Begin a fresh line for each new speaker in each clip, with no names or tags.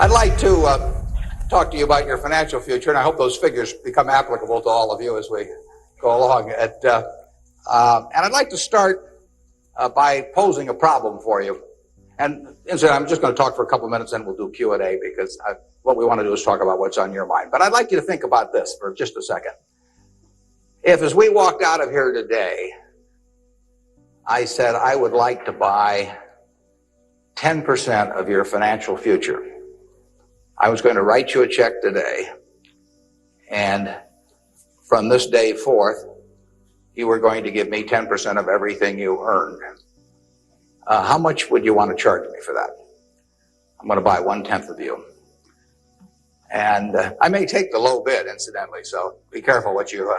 I'd like to talk to you about your financial future, and I hope those figures become applicable to all of you as we go along. And I'd like to start by posing a problem for you. And incidentally, I'm just going to talk for a couple minutes, and we'll do Q&A, because what we want to do is talk about what's on your mind. But I'd like you to think about this for just a second. If, as we walked out of here today, I said I would like to buy 10% of your financial future, I was going to write you a check today, and from this day forth, you were going to give me 10% of everything you earned. How much would you want to charge me for that? I'm going to buy 1/10 of you. And I may take the low bid, incidentally, so be careful what you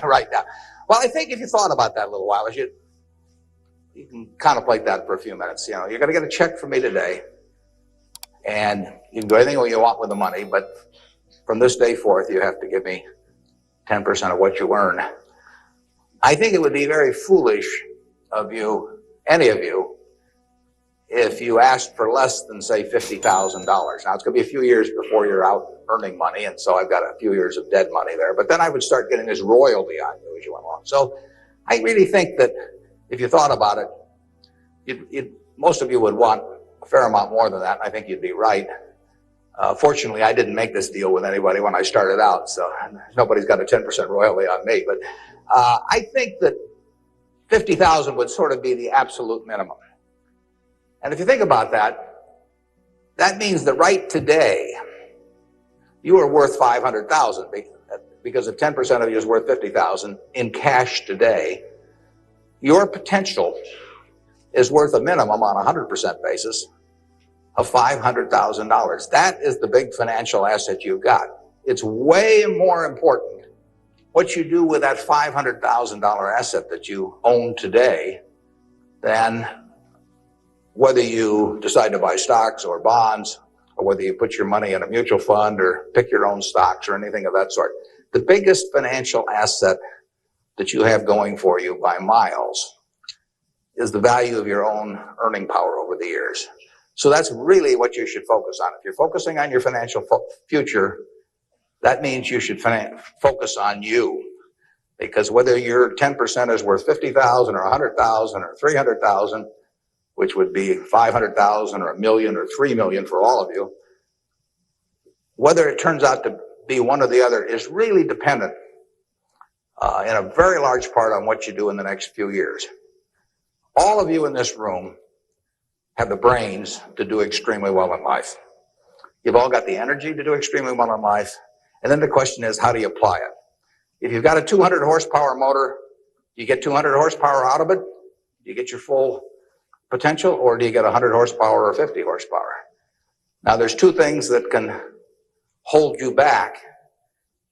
write down. Well, I think if you thought about that a little while, you can contemplate that for a few minutes. You know, you're going to get a check from me today, and you can do anything you want with the money, but from this day forth, you have to give me 10% of what you earn. I think it would be very foolish of you, any of you, if you asked for less than, say, $50,000. Now, it's going to be a few years before you're out earning money, and so I've got a few years of dead money there, but then I would start getting this royalty on you as you went along. So I really think that if you thought about it, most of you would want a fair amount more than that, and I think you'd be right. Fortunately, I didn't make this deal with anybody when I started out, so nobody's got a 10% royalty on me. But I think that $50,000 would sort of be the absolute minimum. And if you think about that, that means that right today, you are worth $500,000, because if 10% of you is worth $50,000 in cash today, your potential is worth a minimum on a 100% basis of $500,000. That is the big financial asset you've got. It's way more important what you do with that $500,000 asset that you own today than whether you decide to buy stocks or bonds, or whether you put your money in a mutual fund or pick your own stocks or anything of that sort. The biggest financial asset that you have going for you by miles is the value of your own earning power over the years. So that's really what you should focus on. If you're focusing on your financial future, that means you should focus on you. Because whether your 10% is worth $50,000 or $100,000 or $300,000, which would be $500,000 or $1 million or $3 million for all of you, whether it turns out to be one or the other is really dependent in a very large part on what you do in the next few years. All of you in this room have the brains to do extremely well in life. You've all got the energy to do extremely well in life. And then the question is, how do you apply it? If you've got a 200 horsepower motor, do you get 200 horsepower out of it? Do you get your full potential, or do you get 100 horsepower or 50 horsepower? Now, there's two things that can hold you back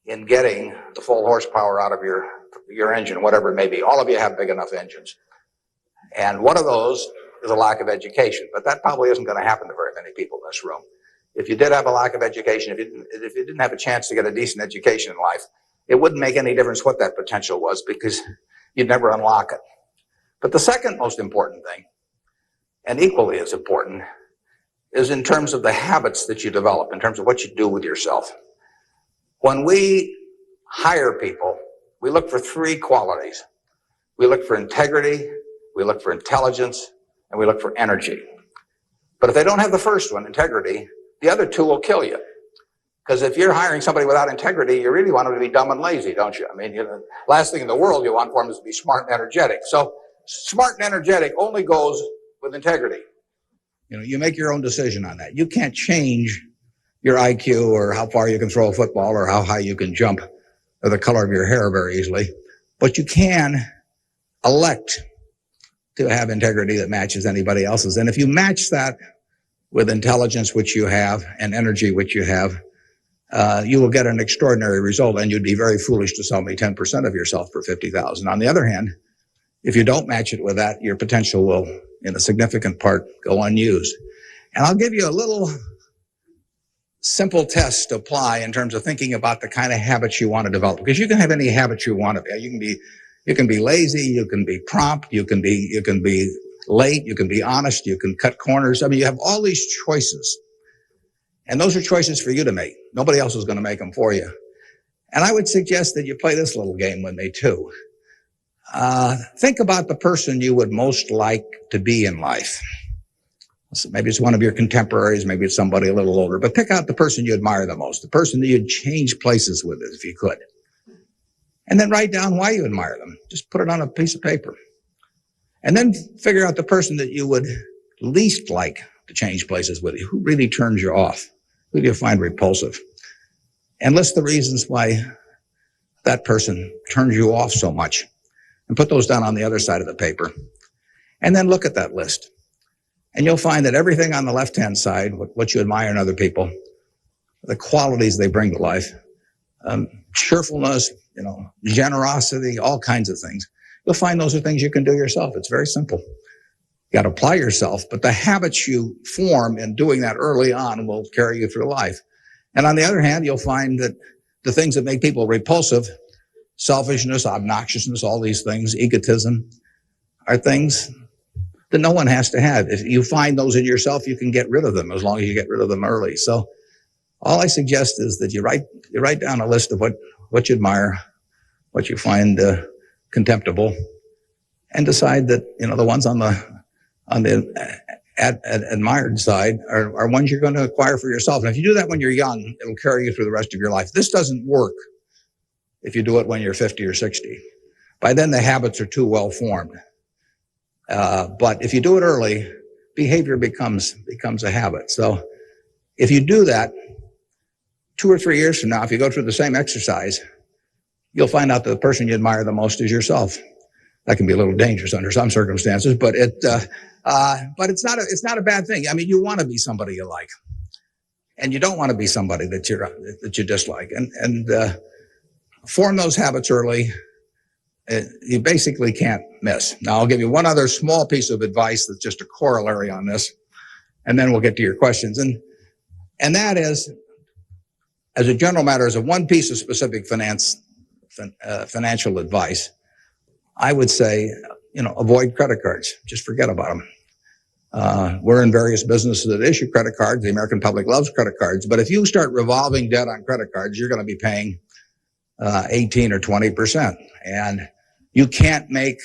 in getting the full horsepower out of your engine, whatever it may be. All of you have big enough engines. And one of those is a lack of education, but that probably isn't going to happen to very many people in this room. If you did have a lack of education, if you didn't have a chance to get a decent education in life, it wouldn't make any difference what that potential was, because you'd never unlock it. But the second most important thing, and equally as important, is in terms of the habits that you develop, in terms of what you do with yourself. When we hire people, we look for three qualities. We look for integrity, we look for intelligence, and we look for energy. But if they don't have the first one, integrity, the other two will kill you. Because if you're hiring somebody without integrity, you really want them to be dumb and lazy, don't you? I mean, last thing in the world you want for them is to be smart and energetic. So smart and energetic only goes with integrity. You know, you make your own decision on that. You can't change your IQ or how far you can throw a football or how high you can jump or the color of your hair very easily. But you can elect to have integrity that matches anybody else's. And if you match that with intelligence, which you have, and energy, which you have, you will get an extraordinary result, and you'd be very foolish to sell me 10% of yourself for $50,000. On the other hand, if you don't match it with that, your potential will, in a significant part, go unused. And I'll give you a little simple test to apply in terms of thinking about the kind of habits you want to develop, because you can have any habits you want to be. You can be lazy, you can be prompt, you can be late, you can be honest, you can cut corners. I mean, you have all these choices. And those are choices for you to make. Nobody else is going to make them for you. And I would suggest that you play this little game with me too. Think about the person you would most like to be in life. So maybe it's one of your contemporaries, maybe it's somebody a little older, but pick out the person you admire the most, the person that you'd change places with if you could. And then write down why you admire them. Just put it on a piece of paper. And then figure out the person that you would least like to change places with you. Who really turns you off? Who do you find repulsive? And list the reasons why that person turns you off so much. And put those down on the other side of the paper. And then look at that list. And you'll find that everything on the left-hand side, what you admire in other people, the qualities they bring to life, cheerfulness, generosity, all kinds of things. You'll find those are things you can do yourself. It's very simple. You got to apply yourself, but the habits you form in doing that early on will carry you through life. And on the other hand, you'll find that the things that make people repulsive, selfishness, obnoxiousness, all these things, egotism, are things that no one has to have. If you find those in yourself, you can get rid of them as long as you get rid of them early. So all I suggest is that you write down a list of what you admire, what you find contemptible, and decide that the ones on the admired side are ones you're going to acquire for yourself. And if you do that when you're young, it'll carry you through the rest of your life. This doesn't work if you do it when you're 50 or 60. By then, the habits are too well formed. But if you do it early, behavior becomes a habit. So if you do that, 2 or 3 years from now, if you go through the same exercise, you'll find out that the person you admire the most is yourself. That can be a little dangerous under some circumstances, but it's not a bad thing. I mean, you want to be somebody you like, and you don't want to be somebody that you dislike. And form those habits early. You basically can't miss. Now, I'll give you one other small piece of advice that's just a corollary on this, and then we'll get to your questions. And that is, as a general matter, as a one piece of specific financial advice, I would say, avoid credit cards. Just forget about them. We're in various businesses that issue credit cards. The American public loves credit cards. But if you start revolving debt on credit cards, you're going to be paying 18 or 20%. And you can't make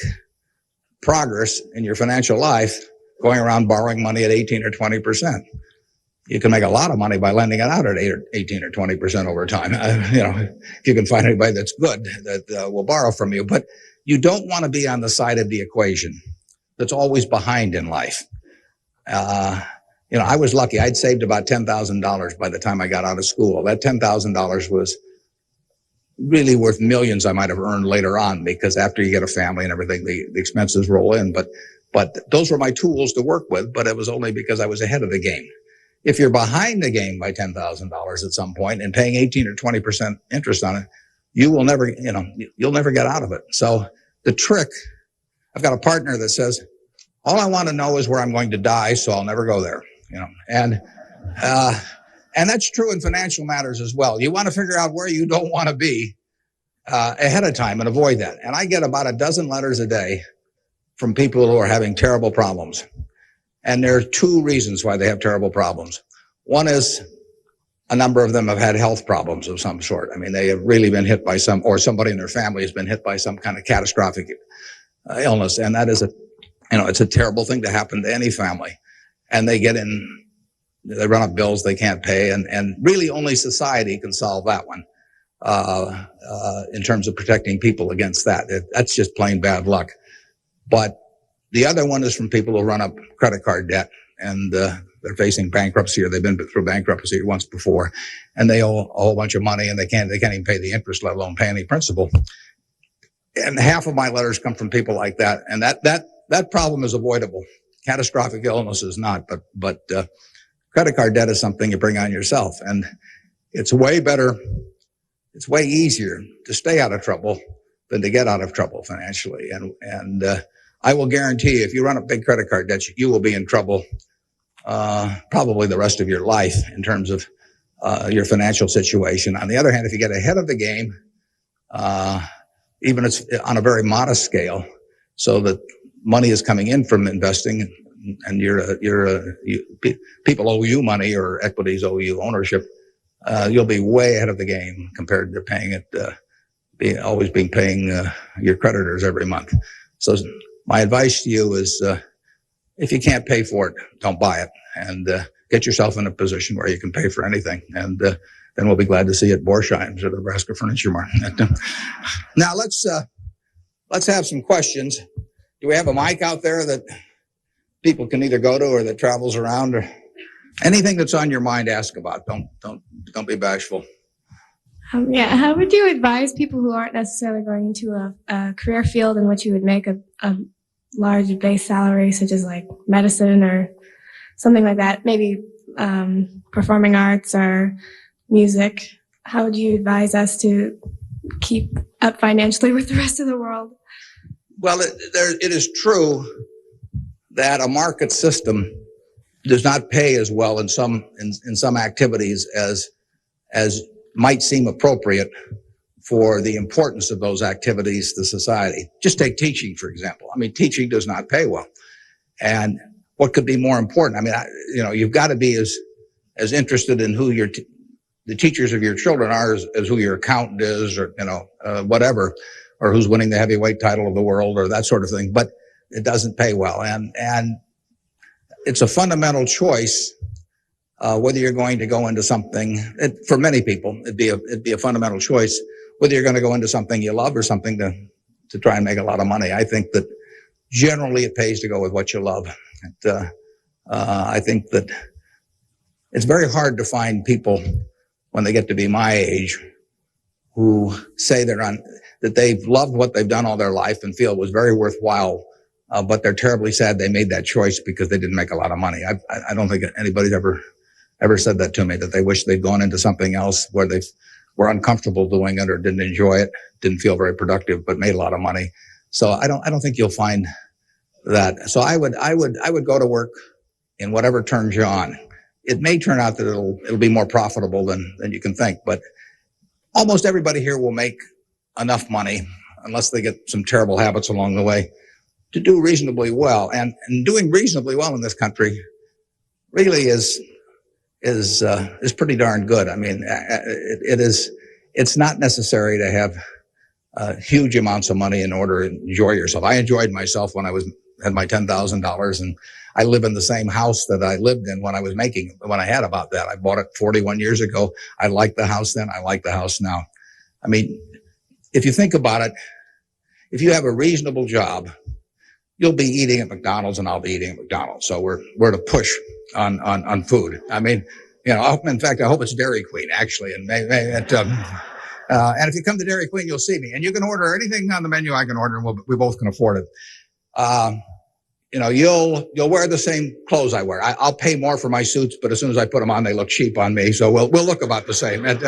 progress in your financial life going around borrowing money at 18 or 20%. You can make a lot of money by lending it out at 18 or 20% over time. If you can find anybody that's good that will borrow from you. But you don't want to be on the side of the equation that's always behind in life. I was lucky. I'd saved about $10,000 by the time I got out of school. That $10,000 was really worth millions I might have earned later on, because after you get a family and everything, the expenses roll in. But those were my tools to work with, but it was only because I was ahead of the game. If you're behind the game by $10,000 at some point and paying 18 or 20% interest on it, you will never, you'll never get out of it. So the trick, I've got a partner that says, all I want to know is where I'm going to die, so I'll never go there, and that's true in financial matters as well. You want to figure out where you don't want to be ahead of time and avoid that. And I get about a dozen letters a day from people who are having terrible problems. And there are 2 reasons why they have terrible problems. One is a number of them have had health problems of some sort. I mean, they have really been hit by or somebody in their family has been hit by some kind of catastrophic illness. And that is it's a terrible thing to happen to any family. And they run up bills they can't pay. And really only society can solve that one, in terms of protecting people against that. That's just plain bad luck. But the other one is from people who run up credit card debt, and they're facing bankruptcy, or they've been through bankruptcy once before, and they owe a whole bunch of money, and they can't even pay the interest, let alone pay any principal. And half of my letters come from people like that, and that problem is avoidable. Catastrophic illness is not, but credit card debt is something you bring on yourself, and it's way better. It's way easier to stay out of trouble than to get out of trouble financially. And I will guarantee if you run up big credit card debts, you will be in trouble probably the rest of your life in terms of your financial situation. On the other hand, if you get ahead of the game, even it's on a very modest scale, so that money is coming in from investing, and people owe you money or equities owe you ownership, you'll be way ahead of the game compared to paying it, paying your creditors every month. So my advice to you is, if you can't pay for it, don't buy it, and get yourself in a position where you can pay for anything. And then we'll be glad to see you at Borsheim's or the Nebraska Furniture Market. Now let's have some questions. Do we have a mic out there that people can either go to or that travels around, or anything that's on your mind? Ask about. Don't be bashful.
How would you advise people who aren't necessarily going into a career field in which you would make a large base salary, such as like medicine or something like that, maybe performing arts or music? How would you advise us to keep up financially with the rest of the world?
Well, it is true that a market system does not pay as well in some activities as might seem appropriate for the importance of those activities to society. Just take teaching, for example. I mean, teaching does not pay well. And what could be more important? I mean, you've got to be as interested in who the teachers of your children are as who your accountant is, or, whatever, or who's winning the heavyweight title of the world, or that sort of thing. But it doesn't pay well. And it's a fundamental choice, whether you're going to go into something. For many people, it'd be a fundamental choice whether you're going to go into something you love or something to try and make a lot of money. I think that generally it pays to go with what you love. I think that it's very hard to find people when they get to be my age who say that they've loved what they've done all their life and feel it was very worthwhile, but they're terribly sad they made that choice because they didn't make a lot of money. I don't think anybody's ever said that to me, that they wish they'd gone into something else where they were uncomfortable doing it or didn't enjoy it, didn't feel very productive, but made a lot of money. So I don't think you'll find that. So I would go to work in whatever turns you on. It may turn out that it'll be more profitable than you can think, but almost everybody here will make enough money, unless they get some terrible habits along the way, to do reasonably well. And doing reasonably well in this country really is pretty darn good. I mean, it's not necessary to have huge amounts of money in order to enjoy yourself. I enjoyed myself when I had my $10,000, and I live in the same house that I lived in when I had about that. I bought it 41 years ago. I liked the house then. I like the house now. I mean, if you think about it, if you have a reasonable job, you'll be eating at McDonald's and I'll be eating at McDonald's. So we're to push on food. I mean, in fact, I hope it's Dairy Queen, actually. And and if you come to Dairy Queen, you'll see me. And you can order anything on the menu I can order, and we both can afford it. You'll wear the same clothes I wear. I'll pay more for my suits, but as soon as I put them on, they look cheap on me. So we'll look about the same. And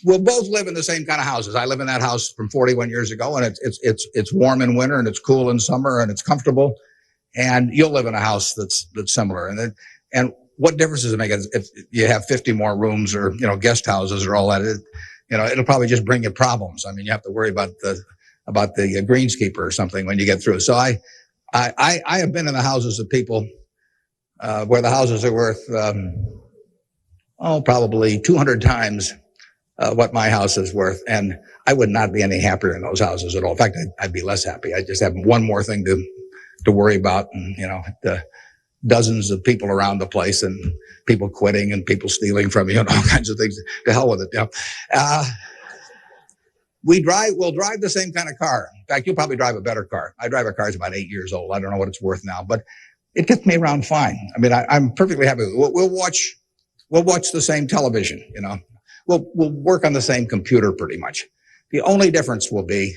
we'll both live in the same kind of houses. I live in that house from 41 years ago, and it's warm in winter and it's cool in summer and it's comfortable. And you'll live in a house that's similar. And what difference does it make if you have 50 more rooms or guest houses or all that? It'll probably just bring you problems. I mean, you have to worry about the greenskeeper or something when you get through. So I have been in the houses of people where the houses are worth probably 200 times what my house is worth, and I would not be any happier in those houses at all. In fact, I'd be less happy. I just have one more thing to worry about, and the dozens of people around the place, and people quitting, and people stealing from you, and all kinds of things. To hell with it. We'll drive the same kind of car. In fact, you'll probably drive a better car. I drive a car that's about 8 years old. I don't know what it's worth now, but it gets me around fine. I mean, I'm perfectly happy. We'll watch the same television, We'll work on the same computer pretty much. The only difference will be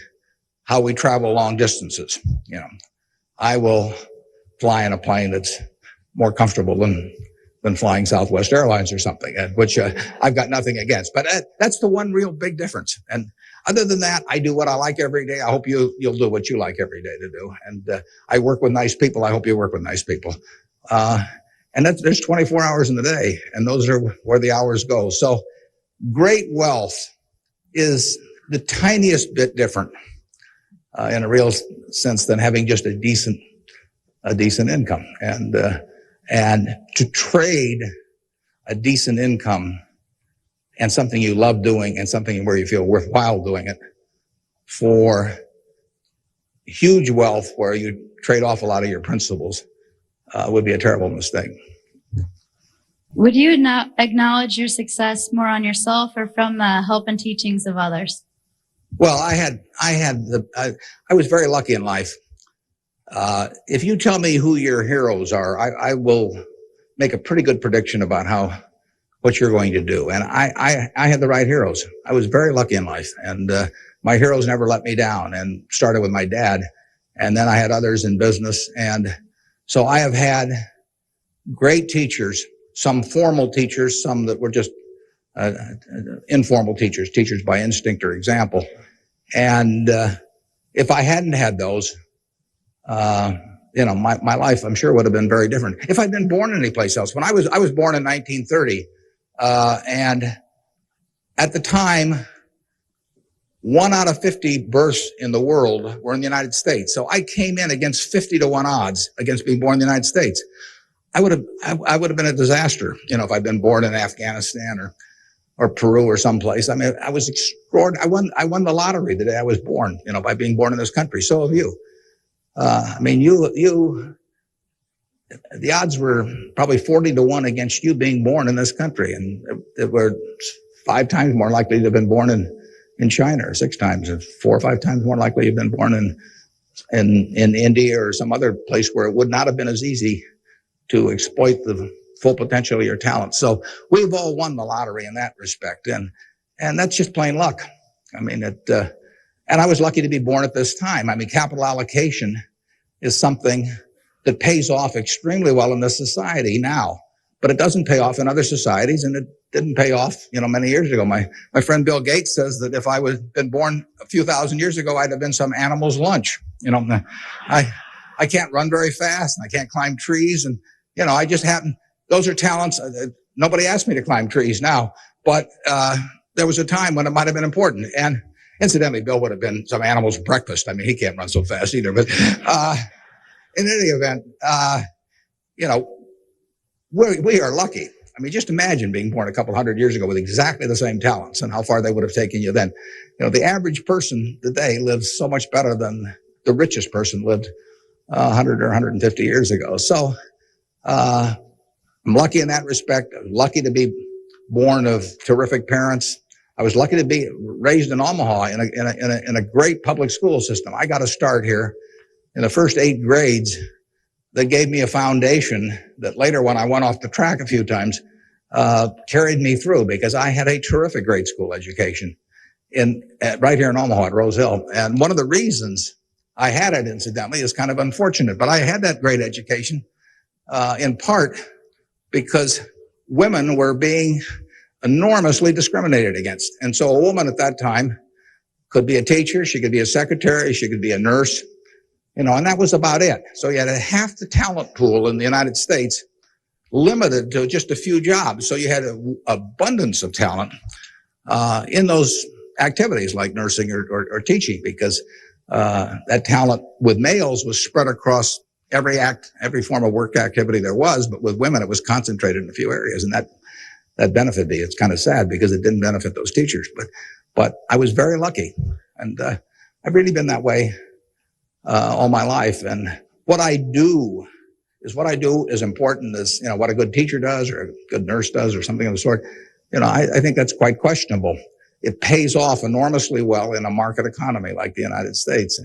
how we travel long distances. I will fly in a plane that's more comfortable than flying Southwest Airlines or something, which I've got nothing against. But that's the one real big difference. And other than that, I do what I like every day. I hope you'll do what you like every day to do. And I work with nice people. I hope you work with nice people. And there's 24 hours in the day, and those are where the hours go. So great wealth is the tiniest bit different in a real sense than having just a decent a decent income. And to trade a decent income and something you love doing and something where you feel worthwhile doing it for huge wealth where you trade off a lot of your principles would be a terrible mistake.
Would you now acknowledge your success more on yourself or from the help and teachings of others?
Well, I was very lucky in life. If you tell me who your heroes are, I will make a pretty good prediction about what you're going to do. And I had the right heroes. I was very lucky in life, and my heroes never let me down, and started with my dad. And then I had others in business. And so I have had great teachers, some formal teachers, some that were just informal teachers by instinct or example. And if I hadn't had those, my life, I'm sure, would have been very different. If I'd been born anyplace else. When I was born in 1930, and at the time, 1 out of 50 births in the world were in the United States. So I came in against 50 to 1 odds against being born in the United States. I would have been a disaster, if I'd been born in Afghanistan or Peru or someplace. I mean, I was extraordinary. I won the lottery the day I was born, by being born in this country. So have you. The odds were probably 40 to 1 against you being born in this country. And it were 5 times more likely to have been born in China, or 6 times, or 4 or 5 times more likely to have been born in India or some other place where it would not have been as easy to exploit the full potential of your talent. So we've all won the lottery in that respect. And that's just plain luck. And I was lucky to be born at this time. Capital allocation is something that pays off extremely well in this society now, but it doesn't pay off in other societies, and it didn't pay off, many years ago. My friend Bill Gates says that if I had been born a few thousand years ago, I'd have been some animal's lunch. I can't run very fast, and I can't climb trees, and I just happen. Those are talents. Nobody asked me to climb trees now, but there was a time when it might have been important. And incidentally, Bill would have been some animal's breakfast. He can't run so fast either. But in any event, we are lucky. Just imagine being born a couple hundred years ago with exactly the same talents and how far they would have taken you then. The average person today lives so much better than the richest person lived 100 or 150 years ago. So I'm lucky in that respect. I'm lucky to be born of terrific parents. I was lucky to be raised in Omaha in a great public school system. I got to start here in the first 8 grades. That gave me a foundation that later, when I went off the track a few times, carried me through, because I had a terrific grade school education right here in Omaha at Rose Hill. And one of the reasons I had it, incidentally, is kind of unfortunate, but I had that great education in part because women were being enormously discriminated against. And so a woman at that time could be a teacher, she could be a secretary, she could be a nurse, and that was about it. So you had half the talent pool in the United States limited to just a few jobs. So you had an abundance of talent in those activities like nursing or teaching, because that talent with males was spread across every form of work activity there was, but with women it was concentrated in a few areas, and that benefited me. It's kind of sad because it didn't benefit those teachers, but I was very lucky, and I've really been that way all my life. And what I do is important as, what a good teacher does or a good nurse does or something of the sort. I think that's quite questionable. It pays off enormously well in a market economy like the United States.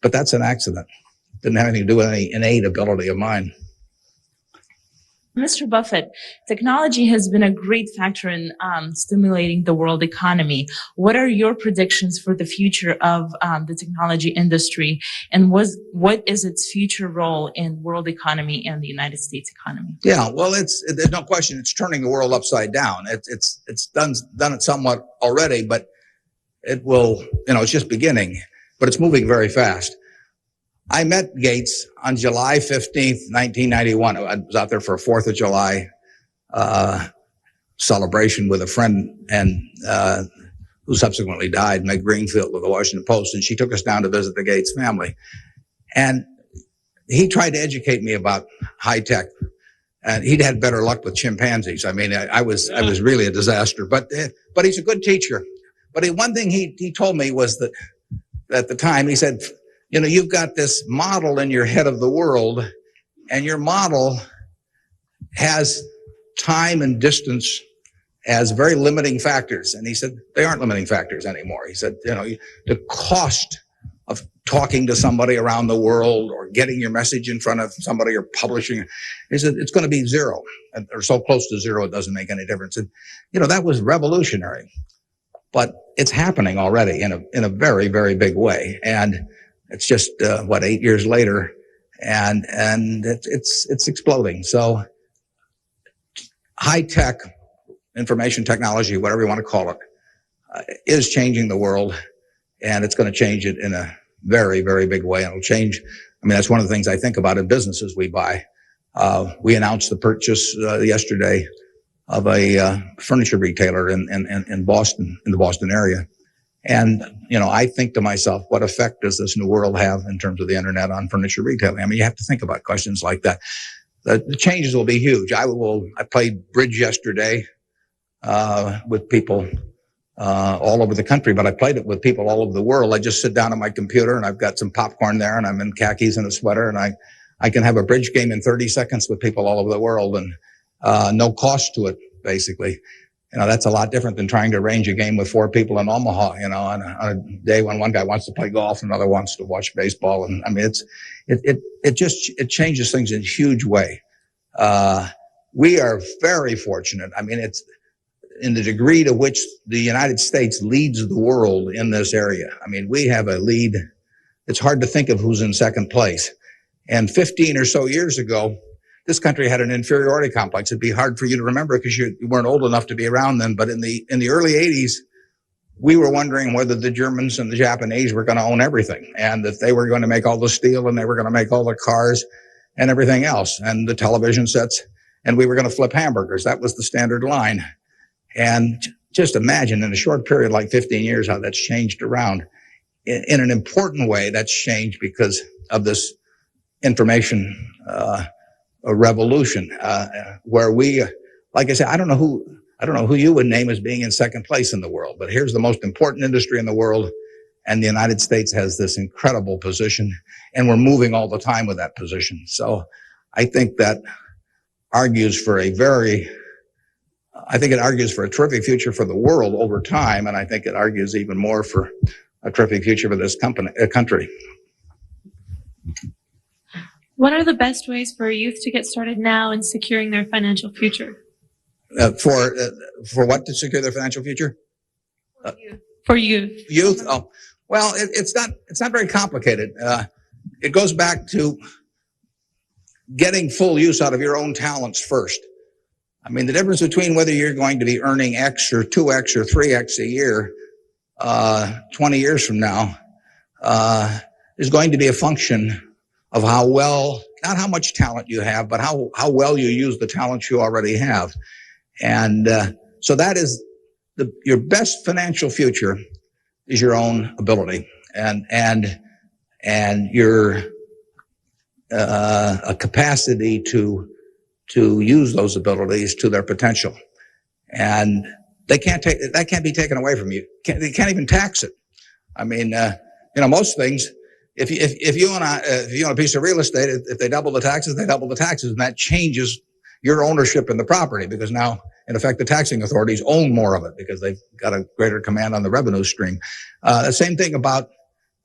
But that's an accident. It didn't have anything to do with any innate ability of mine.
Mr. Buffett, technology has been a great factor in stimulating the world economy. What are your predictions for the future of the technology industry, and what is its future role in world economy and the United States economy?
Yeah, well, there's no question it's turning the world upside down. It's done it somewhat already, but it will, it's just beginning, but it's moving very fast. I met Gates on July 15th, 1991. I was out there for a 4th of July celebration with a friend and who subsequently died, Meg Greenfield of the Washington Post, and she took us down to visit the Gates family. And he tried to educate me about high tech, and he'd had better luck with chimpanzees. I mean, I was really a disaster, but he's a good teacher. But one thing he told me was that at the time, he said, you know, you've got this model in your head of the world, and your model has time and distance as very limiting factors. And he said, they aren't limiting factors anymore. He said, you know, the cost of talking to somebody around the world or getting your message in front of somebody or publishing, he said, it's going to be zero, or so close to zero it doesn't make any difference. And, you know, that was revolutionary. But it's happening already in a very, very big way. And it's just, 8 years later, and it's exploding. So high tech, information technology, whatever you want to call it, is changing the world, and it's going to change it in a very, very big way. And it'll change. I mean, that's one of the things I think about in businesses we buy. We announced the purchase yesterday of a furniture retailer in Boston, in the Boston area. And, you know, I think to myself, what effect does this new world have in terms of the internet on furniture retailing? I mean, you have to think about questions like that. The changes will be huge. I played bridge yesterday with people all over the country, but I played it with people all over the world. I just sit down on my computer and I've got some popcorn there and I'm in khakis and a sweater, and I can have a bridge game in 30 seconds with people all over the world, and no cost to it, basically. You know, that's a lot different than trying to arrange a game with 4 people in Omaha, you know, on a day when one guy wants to play golf and another wants to watch baseball. And I mean, it changes things in a huge way. We are very fortunate. I mean, it's in the degree to which the United States leads the world in this area. I mean, we have a lead. It's hard to think of who's in second place. And 15 or so years ago, this country had an inferiority complex. It'd be hard for you to remember because you weren't old enough to be around then. But in the early 80s, we were wondering whether the Germans and the Japanese were going to own everything, and that they were going to make all the steel and they were going to make all the cars and everything else, and the television sets, and we were going to flip hamburgers. That was the standard line. And just imagine in a short period like 15 years how that's changed around. In an important way, that's changed because of this information a revolution, where we, like I said, I don't know who you would name as being in second place in the world, but here's the most important industry in the world, and the United States has this incredible position, and we're moving all the time with that position. So I think that argues for a terrific future for the world over time, and I think it argues even more for a terrific future for this country.
What are the best ways for youth to get started now in securing their financial future?
For what to secure their financial future?
For youth.
Youth? Oh, well, it's not very complicated. It goes back to getting full use out of your own talents first. I mean, the difference between whether you're going to be earning X or 2X or 3X a year 20 years from now is going to be a function of how well, not how much talent you have, but how well you use the talent you already have. And so that is your best financial future is your own ability and your a capacity to use those abilities to their potential. And that can't be taken away from you. They can't even tax it. I mean, most things, if you own a piece of real estate, if they double the taxes, they double the taxes, and that changes your ownership in the property, because now, in effect, the taxing authorities own more of it because they've got a greater command on the revenue stream. The same thing about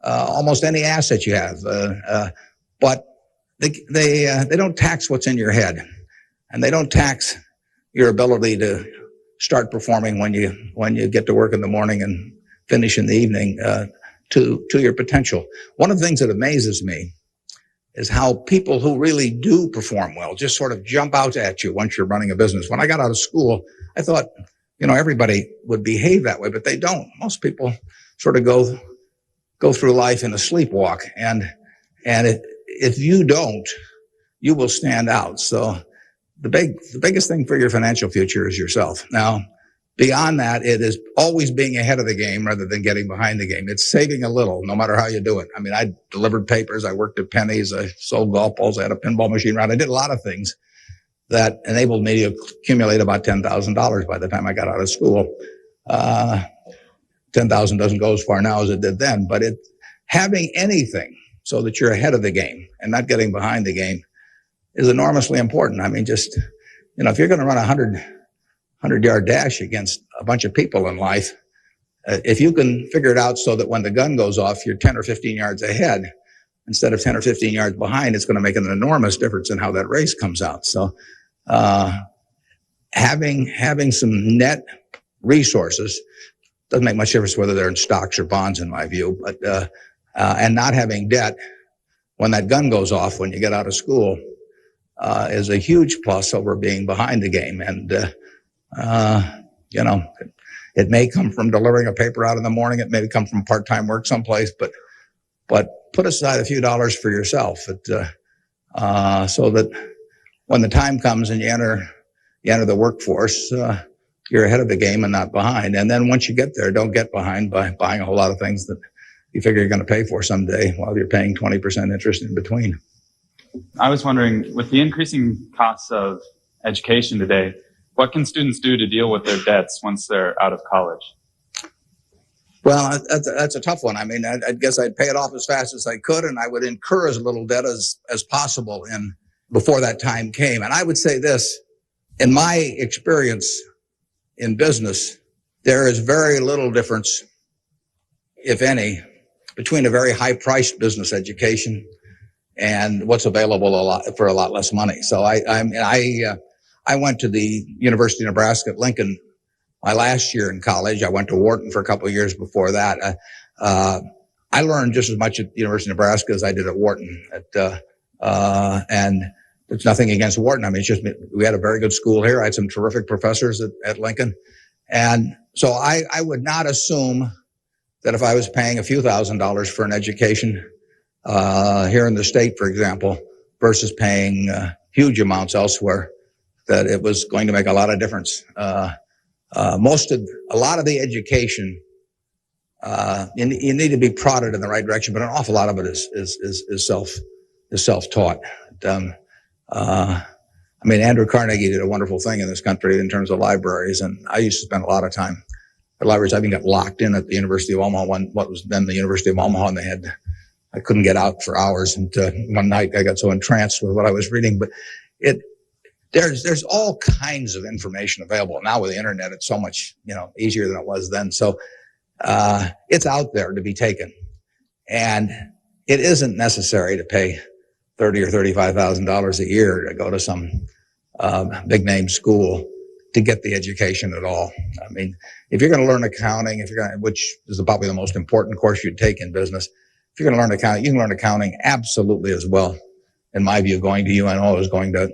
almost any asset you have, but they don't tax what's in your head, and they don't tax your ability to start performing when you get to work in the morning and finish in the evening to your potential. One of the things that amazes me is how people who really do perform well just sort of jump out at you once you're running a business. When I got out of school, I thought, everybody would behave that way, but they don't. Most people sort of go through life in a sleepwalk, and if you don't, you will stand out. So the biggest thing for your financial future is yourself. Now, beyond that, it is always being ahead of the game rather than getting behind the game. It's saving a little, no matter how you do it. I mean, I delivered papers, I worked at Penny's, I sold golf balls, I had a pinball machine around. I did a lot of things that enabled me to accumulate about $10,000 by the time I got out of school. 10,000 doesn't go as far now as it did then, but having anything so that you're ahead of the game and not getting behind the game is enormously important. I mean, just, if you're going to run a 100-yard dash against a bunch of people in life, if you can figure it out so that when the gun goes off, you're 10 or 15 yards ahead instead of 10 or 15 yards behind, it's going to make an enormous difference in how that race comes out. So, having some net resources doesn't make much difference whether they're in stocks or bonds, in my view, but, and not having debt when that gun goes off when you get out of school, is a huge plus over being behind the game. And, it may come from delivering a paper out in the morning. It may come from part-time work someplace, but put aside a few dollars for yourself, so that when the time comes and you enter the workforce, you're ahead of the game and not behind. And then once you get there, don't get behind by buying a whole lot of things that you figure you're going to pay for someday while you're paying 20% interest in between.
I was wondering, with the increasing costs of education today, what can students do to deal with their debts once they're out of college?
Well, that's a tough one. I mean, I guess I'd pay it off as fast as I could, and I would incur as little debt as possible before that time came. And I would say this, in my experience in business, there is very little difference, if any, between a very high-priced business education and what's available for a lot less money. So I went to the University of Nebraska at Lincoln my last year in college. I went to Wharton for a couple of years before that. I learned just as much at the University of Nebraska as I did at Wharton. And there's nothing against Wharton. I mean, it's just we had a very good school here. I had some terrific professors at Lincoln. And so I would not assume that if I was paying a few $1,000s for an education here in the state, for example, versus paying huge amounts elsewhere, that it was going to make a lot of difference. A lot of the education, you need to be prodded in the right direction, but an awful lot of it is self-taught. I mean, Andrew Carnegie did a wonderful thing in this country in terms of libraries, and I used to spend a lot of time at libraries. I even got locked in at the University of Omaha, what was then the University of Omaha, and I couldn't get out for hours. And one night I got so entranced with what I was reading, but there's all kinds of information available now with the internet. It's so much easier than it was then. So it's out there to be taken, and it isn't necessary to pay $30,000 or $35,000 a year to go to some big name school to get the education at all. I mean, if you're going to learn accounting, which is probably the most important course you'd take in business, if you're going to learn accounting, you can learn accounting absolutely as well, in my view, going to UNO as going to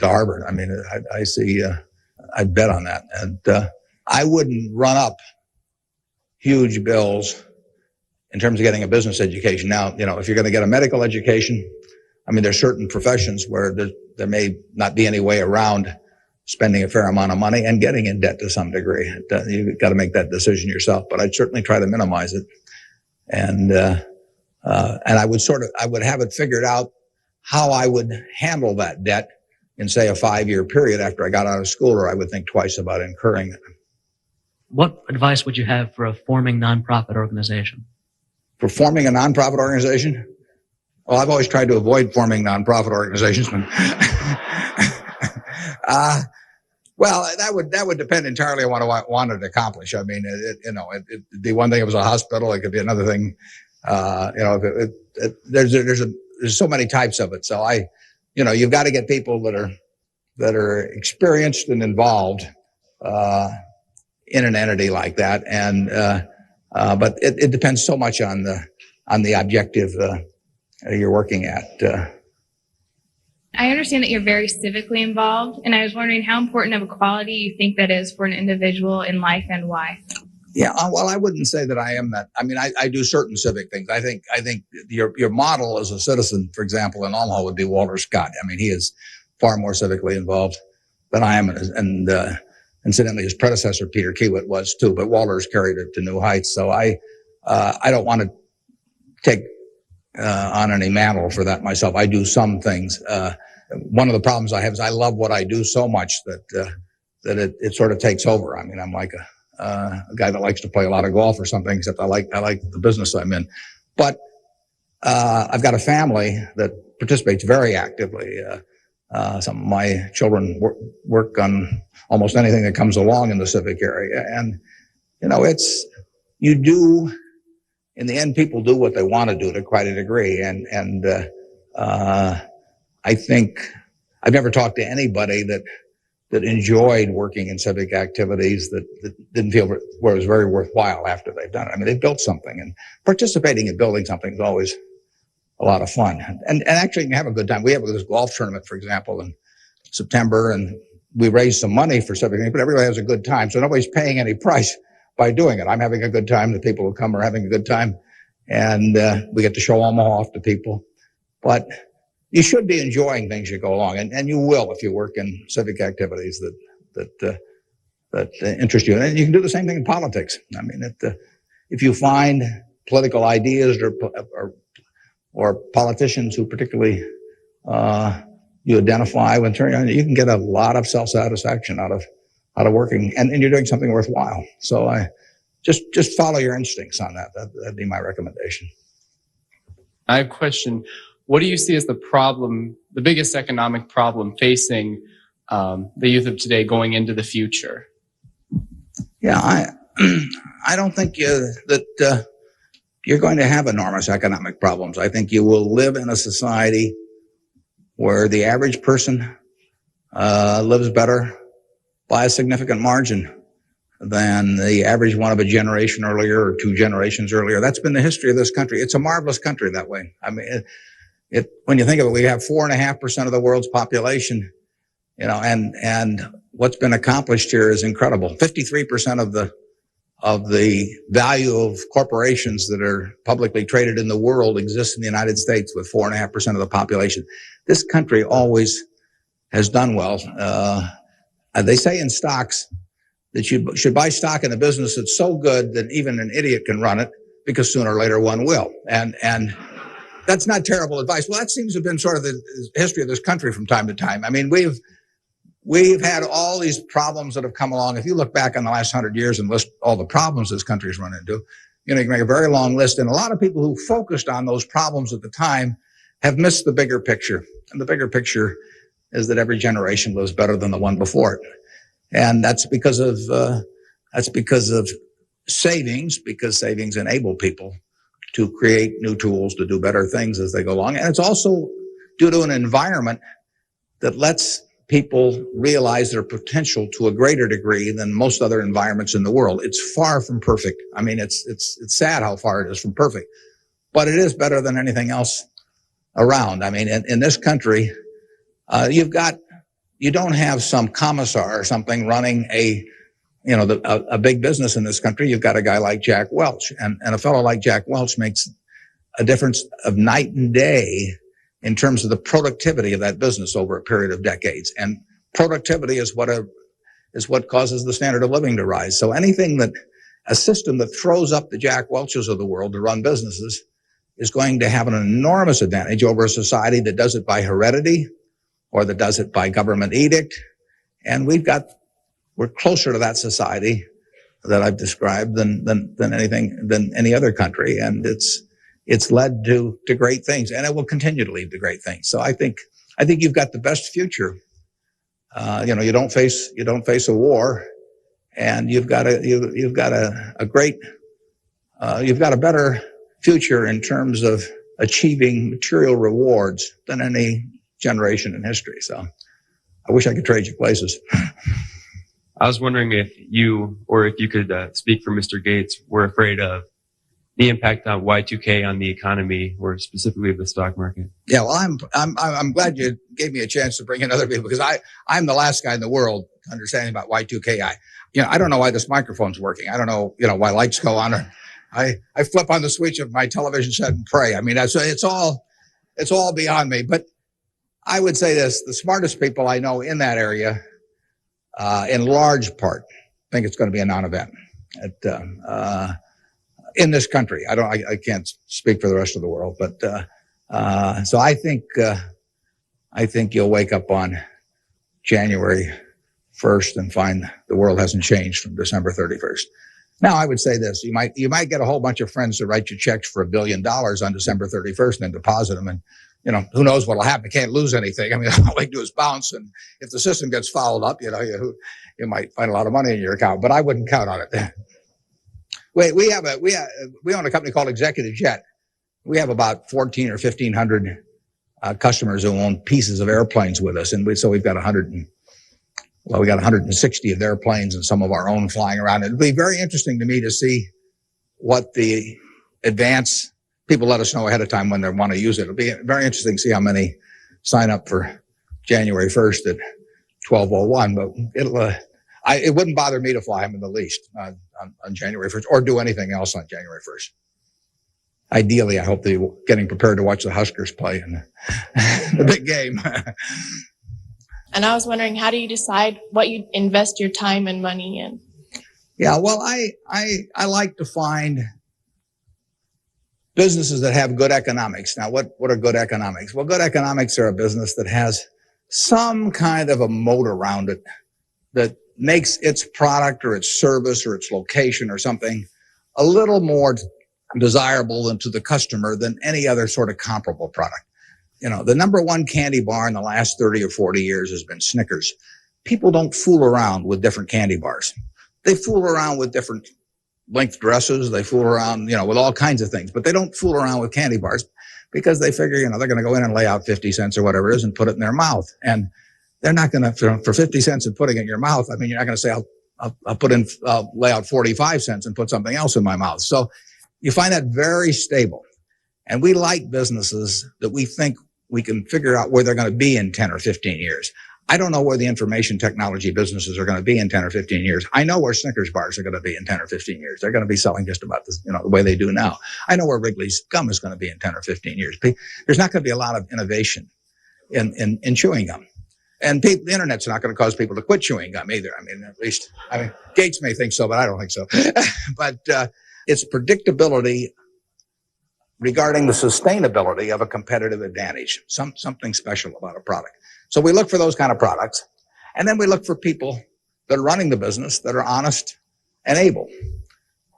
Harvard. I mean, I see, I'd bet on that. And I wouldn't run up huge bills in terms of getting a business education. Now, if you're going to get a medical education, I mean, there's certain professions where there may not be any way around spending a fair amount of money and getting in debt to some degree. You've got to make that decision yourself, but I'd certainly try to minimize it. And I would have it figured out how I would handle that debt in, say, a 5-year period after I got out of school, or I would think twice about incurring it.
What advice would you have for a forming nonprofit organization?
For forming a nonprofit organization? Well, I've always tried to avoid forming nonprofit organizations. Well, that would depend entirely on what I wanted to accomplish. I mean, it'd be one thing if it was a hospital. It could be another thing. There's so many types of it. So you've got to get people that are experienced and involved in an entity like that. And but it depends so much on the objective you're working at.
I understand that you're very civically involved, and I was wondering how important of a quality you think that is for an individual in life and why.
Yeah, well, I wouldn't say that I am that. I mean, I do certain civic things. I think your model as a citizen, for example, in Omaha would be Walter Scott. I mean, he is far more civically involved than I am, and Incidentally, his predecessor, Peter Kiewit, was too, but Walter's carried it to new heights. So I don't want to take on any mantle for that myself. I do some things. One of the problems I have is I love what I do so much that it sort of takes over. I mean, I'm like a guy that likes to play a lot of golf or something, except I like the business I'm in. But I've got a family that participates very actively. Some of my children work on almost anything that comes along in the civic area. And, in the end, people do what they want to do to quite a degree. And I think I've never talked to anybody that enjoyed working in civic activities that didn't feel it was very worthwhile after they've done it. I mean, they built something, and participating in building something is always a lot of fun. And actually you can have a good time. We have this golf tournament, for example, in September, and we raised some money for civic things, but everybody has a good time. So nobody's paying any price by doing it. I'm having a good time. The people who come are having a good time. And we get to show them off to people. But you should be enjoying things you go along. And you will if you work in civic activities that interest you. And you can do the same thing in politics. I mean, if you find political ideas or politicians who particularly you identify with, you can get a lot of self-satisfaction out of working, and you're doing something worthwhile. So I just follow your instincts on that. That'd be my recommendation.
I have a question. What do you see as the biggest economic problem facing the youth of today going into the future?
Yeah, I don't think that you're going to have enormous economic problems. I think you will live in a society where the average person lives better by a significant margin than the average one of a generation earlier or two generations earlier. That's been the history of this country. It's a marvelous country that way. I mean, when you think of it, we have 4.5% of the world's population, and what's been accomplished here is incredible. 53% of the value of corporations that are publicly traded in the world exists in the United States with 4.5% of the population. This country always has done well. They say in stocks that you should buy stock in a business that's so good that even an idiot can run it, because sooner or later one will. And that's not terrible advice. Well, that seems to have been sort of the history of this country from time to time. I mean, we've had all these problems that have come along. If you look back on the last 100 years and list all the problems this country's run into, you can make a very long list. And a lot of people who focused on those problems at the time have missed the bigger picture. And the bigger picture is that every generation lives better than the one before it. And that's because of savings, because savings enable people to create new tools to do better things as they go along. And it's also due to an environment that lets people realize their potential to a greater degree than most other environments in the world. It's far from perfect. I mean, it's sad how far it is from perfect, but it is better than anything else around. I mean, in this country, you don't have some commissar or something running a big business in this country. You've got a guy like Jack Welch, and a fellow like Jack Welch makes a difference of night and day in terms of the productivity of that business over a period of decades. And productivity is what causes the standard of living to rise. So a system that throws up the Jack Welches of the world to run businesses is going to have an enormous advantage over a society that does it by heredity or that does it by government edict. And we're closer to that society that I've described than any other country. And it's led to great things, and it will continue to lead to great things. So I think you've got the best future. You don't face a war, and you've got a better future in terms of achieving material rewards than any generation in history. So I wish I could trade you places.
I was wondering if you could speak for Mr. Gates, were afraid of the impact on Y2K on the economy, or specifically the stock market.
Yeah, well, I'm glad you gave me a chance to bring in other people, because I'm the last guy in the world understanding about Y2K. I don't know why this microphone's working. I don't know, why lights go on. Or I flip on the switch of my television set and pray. I mean, it's all beyond me. But I would say this: the smartest people I know in that area in large part, think it's going to be a non-event in this country. I can't speak for the rest of the world, but so I think you'll wake up on January 1st and find the world hasn't changed from December 31st. Now, I would say this: you might get a whole bunch of friends to write you checks for $1 billion on December 31st and then deposit them, and who knows what'll happen? You can't lose anything. I mean, all they do is bounce, and if the system gets fouled up, you might find a lot of money in your account. But I wouldn't count on it. We own a company called Executive Jet. We have about 1,400 or 1,500 customers who own pieces of airplanes with us, and so we've got 160 of their planes and some of our own flying around. It'll be very interesting to me to see what the advance people let us know ahead of time when they want to use it. It'll be very interesting to see how many sign up for January 1st at 12:01. But it wouldn't bother me to fly them in the least on January 1st or do anything else on January 1st. Ideally, I hope they're getting prepared to watch the Huskers play in the big game.
And I was wondering, how do you decide what you invest your time and money in?
Yeah, well, I like to find businesses that have good economics. Now, what are good economics? Well, good economics are a business that has some kind of a moat around it that makes its product or its service or its location or something a little more desirable to the customer than any other sort of comparable product. The number one candy bar in the last 30 or 40 years has been Snickers. People don't fool around with different candy bars. They fool around with different length dresses. They fool around, with all kinds of things, but they don't fool around with candy bars because they figure, they're going to go in and lay out 50 cents or whatever it is and put it in their mouth. And they're not going to, for 50 cents and putting it in your mouth, I mean, you're not going to say, I'll lay out 45 cents and put something else in my mouth. So you find that very stable. And we like businesses that we think we can figure out where they're going to be in 10 or 15 years. I don't know where the information technology businesses are going to be in 10 or 15 years. I know where Snickers bars are going to be in 10 or 15 years. They're going to be selling just about the way they do now. I know where Wrigley's gum is going to be in 10 or 15 years. There's not going to be a lot of innovation in chewing gum. And the internet's not going to cause people to quit chewing gum either. Gates may think so, but I don't think so. But it's predictability regarding the sustainability of a competitive advantage, something special about a product. So we look for those kind of products, and then we look for people that are running the business that are honest and able.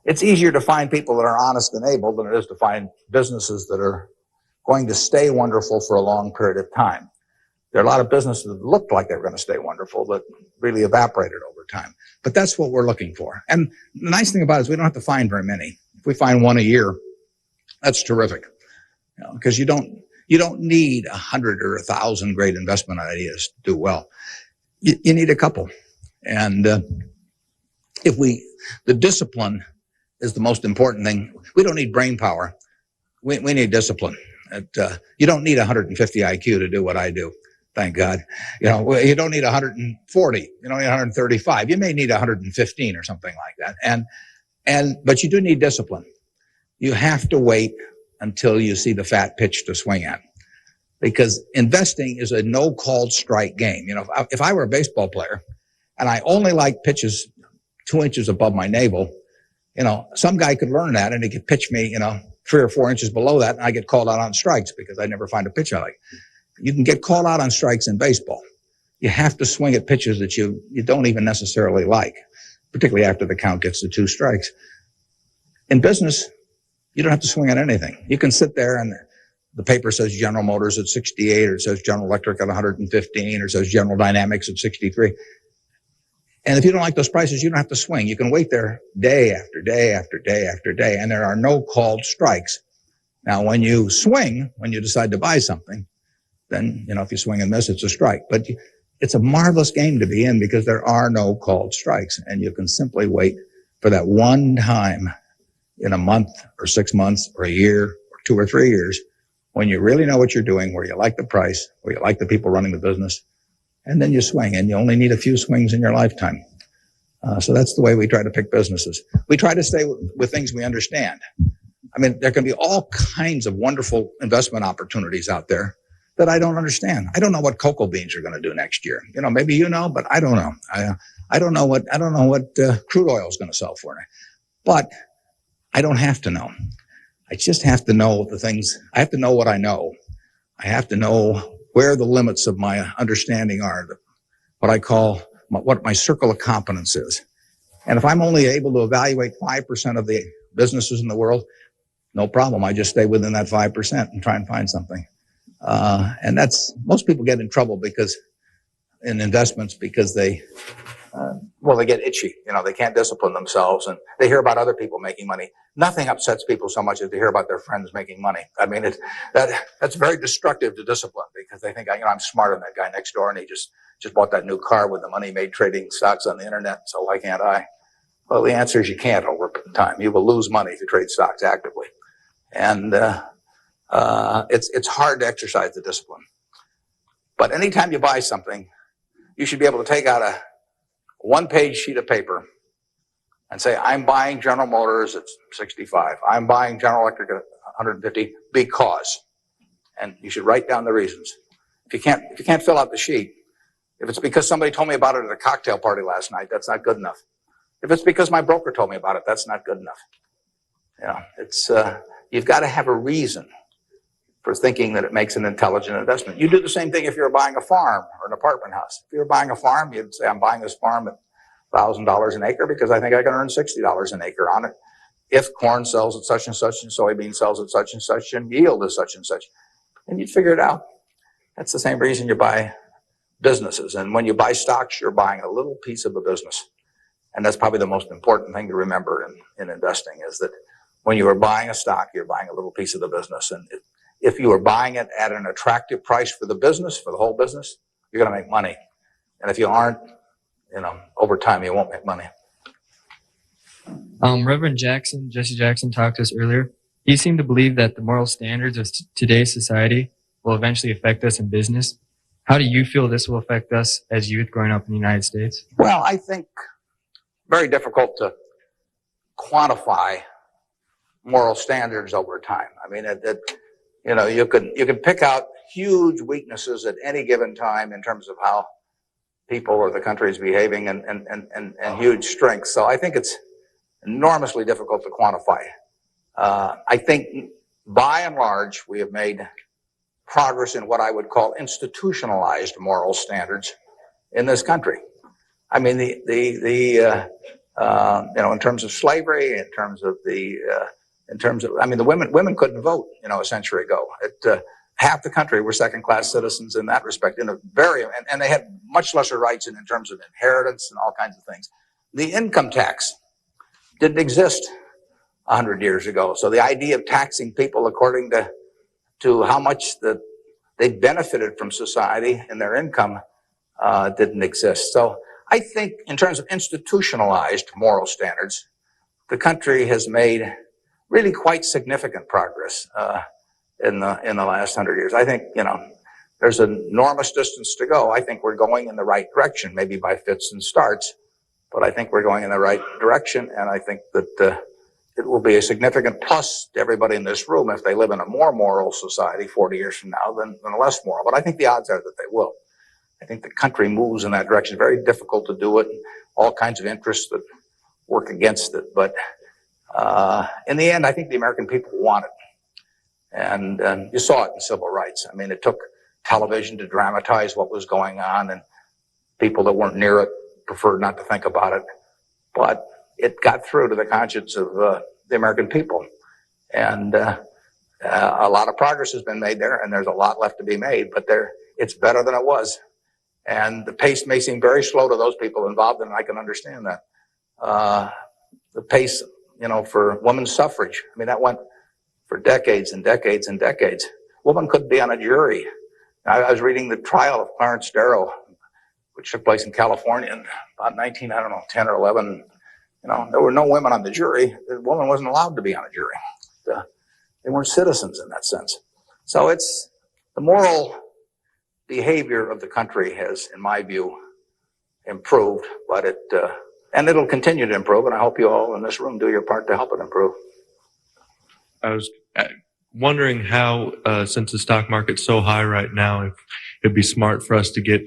It's easier to find people that are honest and able than it is to find businesses that are going to stay wonderful for a long period of time. There are a lot of businesses that looked like they were going to stay wonderful that really evaporated over time. But that's what we're looking for. And the nice thing about it is we don't have to find very many. If we find one a year, that's terrific, because you don't need 100 or 1,000 great investment ideas to do well. You need a couple. And the discipline is the most important thing. We don't need brain power. We need discipline. You don't need 150 IQ to do what I do. Thank God. You don't need 140. You don't need 135. You may need 115 or something like that. But you do need discipline. You have to wait until you see the fat pitch to swing at, because investing is a no-called strike game. If I were a baseball player and I only like pitches 2 inches above my navel, some guy could learn that and he could pitch me, 3 or 4 inches below that, and I get called out on strikes because I never find a pitch I like. You can get called out on strikes in baseball. You have to swing at pitches that you don't even necessarily like, particularly after the count gets to 2 strikes. In business, you don't have to swing at anything. You can sit there and the paper says General Motors at 68, or it says General Electric at 115, or it says General Dynamics at 63. And if you don't like those prices, you don't have to swing. You can wait there day after day after day after day, and there are no called strikes. Now, when you swing, when you decide to buy something, then, if you swing and miss, it's a strike. But it's a marvelous game to be in because there are no called strikes, and you can simply wait for that one time in a month or 6 months or a year or 2 or 3 years when you really know what you're doing, where you like the price, where you like the people running the business, and then you swing, and you only need a few swings in your lifetime. So that's the way we try to pick businesses. We try to stay with things we understand. There can be all kinds of wonderful investment opportunities out there that I don't understand. I don't know what cocoa beans are going to do next year. You know, maybe you know, but I don't know. I don't know what crude oil is going to sell for. But I don't have to know. I just have to know the things. I have to know what I know. I have to know where the limits of my understanding are, what I call what my circle of competence is. And if I'm only able to evaluate 5% of the businesses in the world, no problem. I just stay within that 5% and try and find something. And most people get in trouble in investments because they get itchy. You know, they can't discipline themselves, and they hear about other people making money. Nothing upsets people so much as to hear about their friends making money. I mean, that's very destructive to discipline, because they think, I'm smarter than that guy next door, and he just bought that new car with the money made trading stocks on the internet, so why can't I? Well, the answer is you can't over time. You will lose money if you trade stocks actively. And it's hard to exercise the discipline. But anytime you buy something, you should be able to take out a one-page sheet of paper and say, I'm buying General Motors at 65. I'm buying General Electric at 150 because. And you should write down the reasons. If you can't fill out the sheet, if it's because somebody told me about it at a cocktail party last night, that's not good enough. If it's because my broker told me about it, that's not good enough. You know, it's you've got to have a reason for thinking that it makes an intelligent investment. You do the same thing if you're buying a farm or an apartment house. If you're buying a farm, you'd say, I'm buying this farm at $1,000 an acre because I think I can earn $60 an acre on it. If corn sells at such and such, and soybean sells at such and such, and yield is such and such. And you'd figure it out. That's the same reason you buy businesses. And when you buy stocks, you're buying a little piece of a business. And that's probably the most important thing to remember in investing, is that when you are buying a stock, you're buying a little piece of the business. And if you are buying it at an attractive price for the business, for the whole business, you're going to make money. And if you aren't, over time, you won't make money.
Reverend Jesse Jackson talked to us earlier. He seemed to believe that the moral standards of today's society will eventually affect us in business. How do you feel this will affect us as youth growing up in the United States?
Well, I think very difficult to quantify moral standards over time. I mean, you can pick out huge weaknesses at any given time in terms of how people or the country is behaving, and huge strengths. So I think it's enormously difficult to quantify. I think by and large we have made progress in what I would call institutionalized moral standards in this country. I mean, in terms of slavery, in terms of the women couldn't vote, a century ago. Half the country were second-class citizens in that respect, and they had much lesser rights in terms of inheritance and all kinds of things. The income tax didn't exist 100 years ago, so the idea of taxing people according to how much that they benefited from society and their income didn't exist. So I think in terms of institutionalized moral standards, the country has made really quite significant progress in the last 100 years. I think, there's an enormous distance to go. I think we're going in the right direction, maybe by fits and starts, but I think we're going in the right direction, and I think that it will be a significant plus to everybody in this room if they live in a more moral society 40 years from now than a less moral. But I think the odds are that they will. I think the country moves in that direction. It's very difficult to do it, all kinds of interests that work against it. But in the end, I think the American people want it. And you saw it in civil rights. I mean, it took television to dramatize what was going on, and people that weren't near it preferred not to think about it. But it got through to the conscience of the American people. And a lot of progress has been made there, and there's a lot left to be made, but it's better than it was. And the pace may seem very slow to those people involved, and I can understand that. The pace, for women's suffrage, I mean, that went for decades and decades and decades. Women couldn't be on a jury. I was reading the trial of Clarence Darrow, which took place in California in about 10 or 11. There were no women on the jury. The woman wasn't allowed to be on a jury. They weren't citizens in that sense. So it's the moral behavior of the country has, in my view, improved, but and it'll continue to improve, and I hope you all in this room do your part to help it improve.
wondering how, since the stock market's so high right now, if it'd be smart for us to get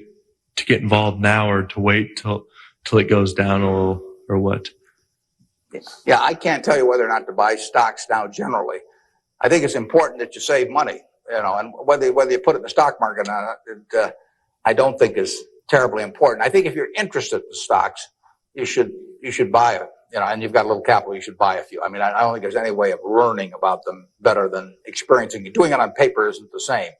involved now or to wait till it goes down a little, or what?
Yeah, I can't tell you whether or not to buy stocks now generally. I think it's important that you save money, and whether you put it in the stock market or not, I don't think is terribly important. I think if you're interested in stocks, you should buy it, and you've got a little capital, you should buy a few. I mean, I don't think there's any way of learning about them better than experiencing it. Doing it on paper isn't the same.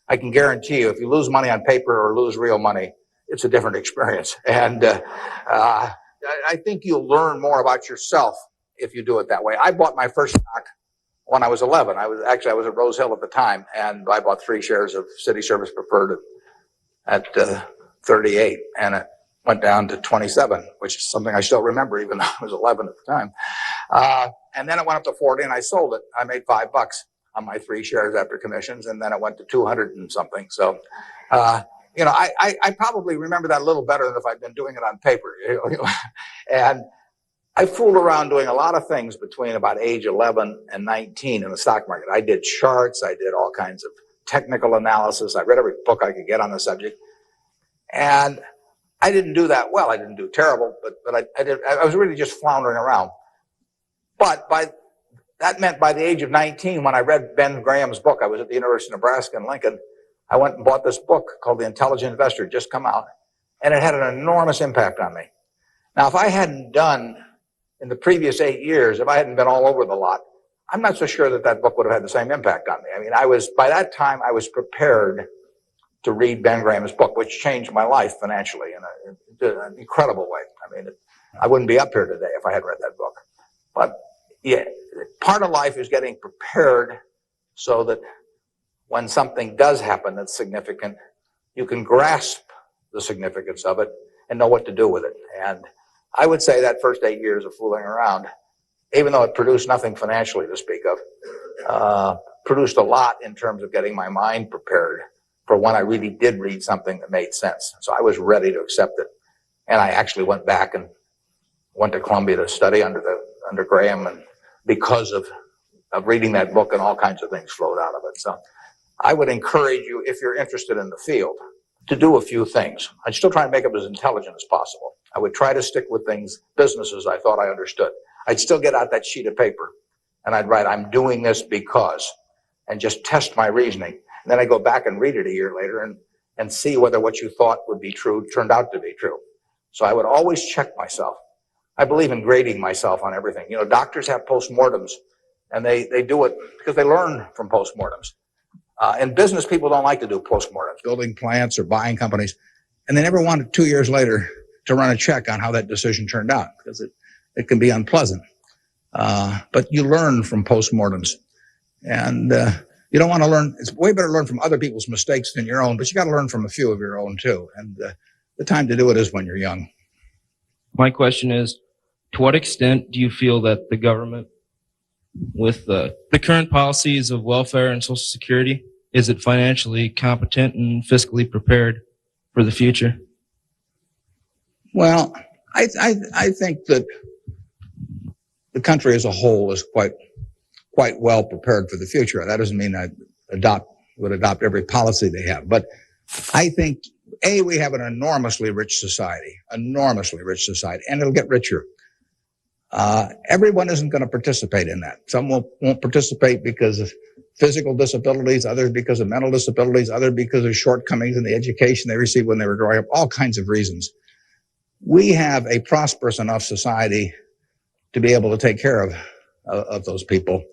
I can guarantee you, if you lose money on paper or lose real money, it's a different experience. And I think you'll learn more about yourself if you do it that way. I bought my first stock when I was 11. I was at Rose Hill at the time, and I bought 3 shares of City Service Preferred at 38, and it went down to 27, which is something I still remember, even though I was 11 at the time. And then it went up to 40, and I sold it. I made $5 on my 3 shares after commissions, and then it went to 200 and something. So, I probably remember that a little better than if I'd been doing it on paper. And I fooled around doing a lot of things between about age 11 and 19 in the stock market. I did charts. I did all kinds of technical analysis. I read every book I could get on the subject. And I didn't do that well. I didn't do terrible, but I was really just floundering around. But that meant by the age of 19, when I read Ben Graham's book, I was at the University of Nebraska in Lincoln, I went and bought this book called The Intelligent Investor, just come out, and it had an enormous impact on me. Now, if I hadn't done, in the previous 8 years, if I hadn't been all over the lot, I'm not so sure that book would have had the same impact on me. I mean, by that time, I was prepared to read Ben Graham's book, which changed my life financially in an incredible way. I mean, I wouldn't be up here today if I had read that book. But yeah, part of life is getting prepared so that when something does happen that's significant, you can grasp the significance of it and know what to do with it. And I would say that first 8 years of fooling around, even though it produced nothing financially to speak of, produced a lot in terms of getting my mind prepared for when I really did read something that made sense. So I was ready to accept it. And I actually went back and went to Columbia to study under Graham, and because of reading that book, and all kinds of things flowed out of it. So I would encourage you, if you're interested in the field, to do a few things. I'd still try and make it as intelligent as possible. I would try to stick with businesses I thought I understood. I'd still get out that sheet of paper and I'd write, I'm doing this because, and just test my reasoning. And then I go back and read it a year later and see whether what you thought would be true turned out to be true. So I would always check myself. I believe in grading myself on everything. Doctors have postmortems, and they do it because they learn from postmortems. In business, people don't like to do postmortems, building plants or buying companies, and they never want 2 years later to run a check on how that decision turned out, because it can be unpleasant. But you learn from postmortems, and you don't want to learn. It's way better to learn from other people's mistakes than your own, but you got to learn from a few of your own too. And the time to do it is when you're young.
My question is, to what extent do you feel that the government, with the current policies of welfare and Social Security, is it financially competent and fiscally prepared for the future?
Well, I think that the country as a whole is quite well prepared for the future. That doesn't mean I would adopt every policy they have, but I think we have an enormously rich society, and it'll get richer. Everyone isn't going to participate in that. Some won't participate because of physical disabilities, others because of mental disabilities, others because of shortcomings in the education they received when they were growing up, all kinds of reasons. We have a prosperous enough society to be able to take care of those people,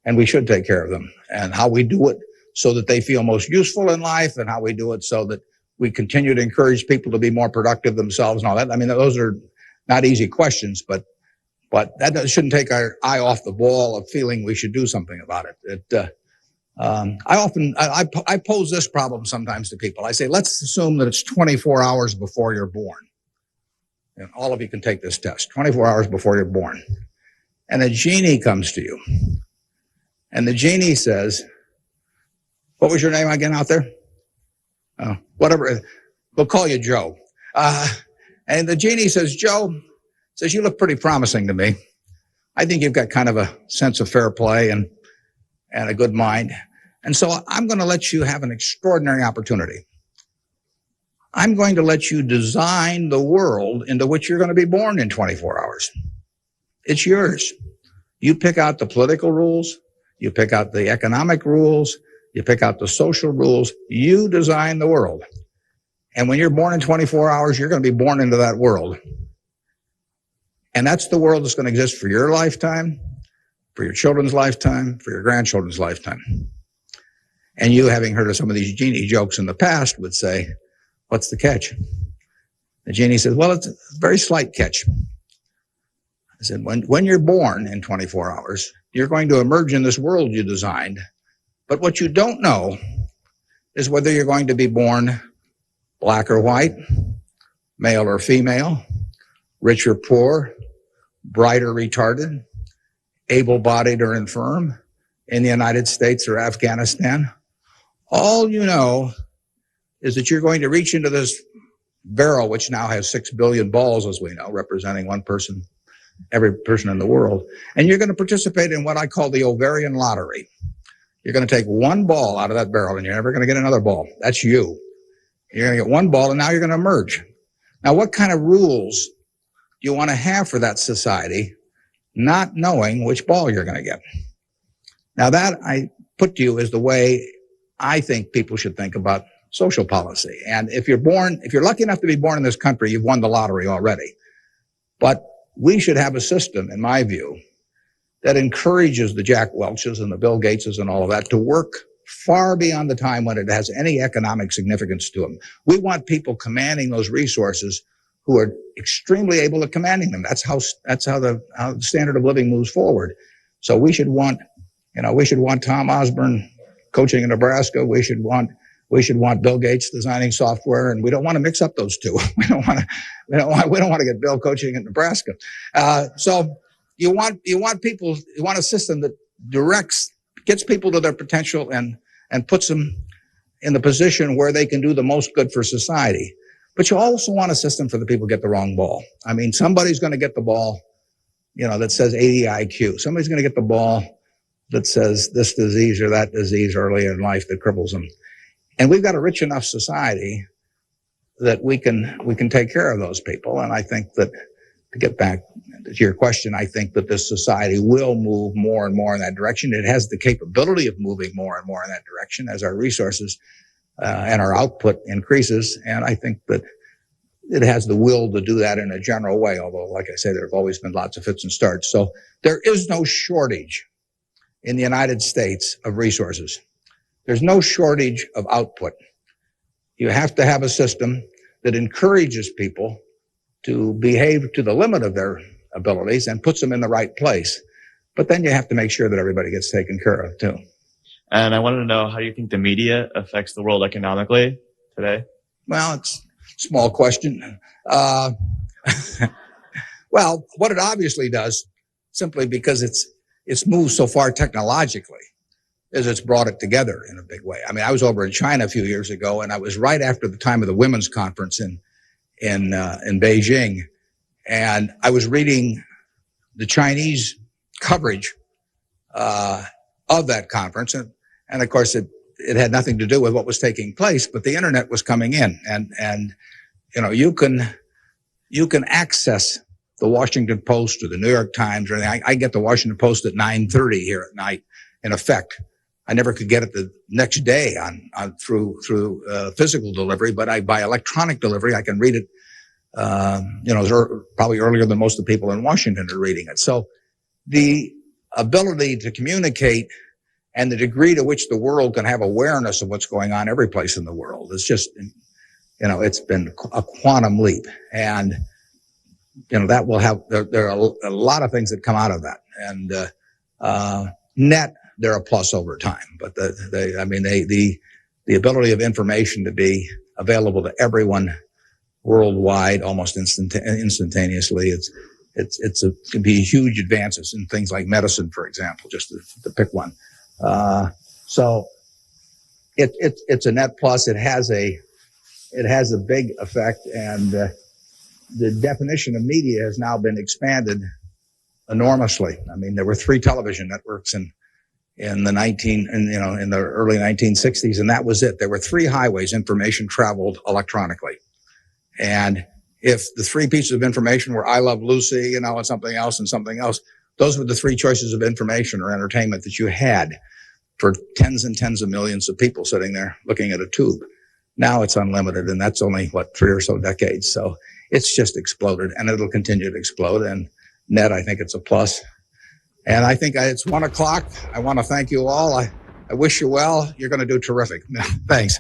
and we should take care of them. And how we do it so that they feel most useful in life, and how we do it so that we continue to encourage people to be more productive themselves and all that. I mean, those are not easy questions, but that shouldn't take our eye off the ball of feeling we should do something about it. I pose this problem sometimes to people. I say, let's assume that it's 24 hours before you're born. And all of you can take this test, 24 hours before you're born. And a genie comes to you. And the genie says, what was your name again out there? Whatever. We'll call you Joe. And the genie says, Joe, you look pretty promising to me. I think you've got kind of a sense of fair play, and and a good mind. And so I'm going to let you have an extraordinary opportunity. I'm going to let you design the world into which you're going to be born in 24 hours. It's yours. You pick out the political rules. You pick out the economic rules. You pick out the social rules. You design the world. And when you're born in 24 hours, you're going to be born into that world. And that's the world that's going to exist for your lifetime, for your children's lifetime, for your grandchildren's lifetime. And you, having heard of some of these genie jokes in the past, would say, what's the catch? The genie says, well, it's a very slight catch. I said, when you're born in 24 hours, you're going to emerge in this world you designed. But what you don't know is whether you're going to be born black or white, male or female, rich or poor, bright or retarded, able-bodied or infirm, in the United States or Afghanistan. All you know is that you're going to reach into this barrel, which now has 6 billion balls, as we know, representing one person, every person in the world. And you're going to participate in what I call the ovarian lottery. You're going to take one ball out of that barrel, and you're never going to get another ball. That's you. You're going to get one ball, and now you're going to emerge. Now, what kind of rules do you want to have for that society, not knowing which ball you're going to get? Now, that I put to you is the way I think people should think about social policy. And if you're lucky enough to be born in this country, you've won the lottery already. But we should have a system, in my view, that encourages the Jack Welches and the Bill Gateses and all of that to work far beyond the time when it has any economic significance to them. We want people commanding those resources who are extremely able at commanding them. That's how the standard of living moves forward. So we should want Tom Osborne coaching in Nebraska. We should want Bill Gates designing software, and we don't want to mix up those two. We don't want to get Bill coaching in Nebraska. So you want a system that gets people to their potential and puts them in the position where they can do the most good for society. But you also want a system for the people who get the wrong ball. I mean, somebody's going to get the ball, that says 80 IQ. Somebody's going to get the ball that says this disease or that disease early in life that cripples them. And we've got a rich enough society that we can take care of those people. And I think that, to get back to your question, I think that this society will move more and more in that direction. It has the capability of moving more and more in that direction as our resources and our output increases. And I think that it has the will to do that in a general way, although, like I say, there have always been lots of fits and starts. So there is no shortage in the United States of resources. There's no shortage of output. You have to have a system that encourages people to behave to the limit of their abilities and puts them in the right place. But then you have to make sure that everybody gets taken care of, too.
And I wanted to know, how do you think the media affects the world economically today?
Well, it's a small question. Well, what it obviously does, simply because it's moved so far technologically, is it's brought it together in a big way. I mean, I was over in China a few years ago, and I was right after the time of the women's conference in Beijing, and I was reading the Chinese coverage of that conference, and of course it had nothing to do with what was taking place, but the internet was coming in, and you can access the Washington Post or the New York Times or anything. I get the Washington Post at 9:30 here at night. In effect, I never could get it the next day through physical delivery, but by electronic delivery, I can read it. Probably earlier than most of the people in Washington are reading it. So the ability to communicate and the degree to which the world can have awareness of what's going on every place in the world is just, it's been a quantum leap. And, that will have, there are a lot of things that come out of that. And, net, they're a plus over time. But the ability of information to be available to everyone worldwide almost instantaneously, it can be huge advances in things like medicine, for example, just to pick one. So it's a net plus. It has a big effect, and the definition of media has now been expanded enormously. I mean, there were 3 television networks in in the early 1960s, and that was it. There were 3 highways information traveled electronically. And if the 3 pieces of information were I Love Lucy, and something else, those were the 3 choices of information or entertainment that you had for tens and tens of millions of people sitting there looking at a tube. Now it's unlimited, and that's only, 3 or so decades. So it's just exploded, and it'll continue to explode. And net, I think it's a plus. And I think it's 1:00. I want to thank you all. I wish you well. You're going to do terrific. Thanks.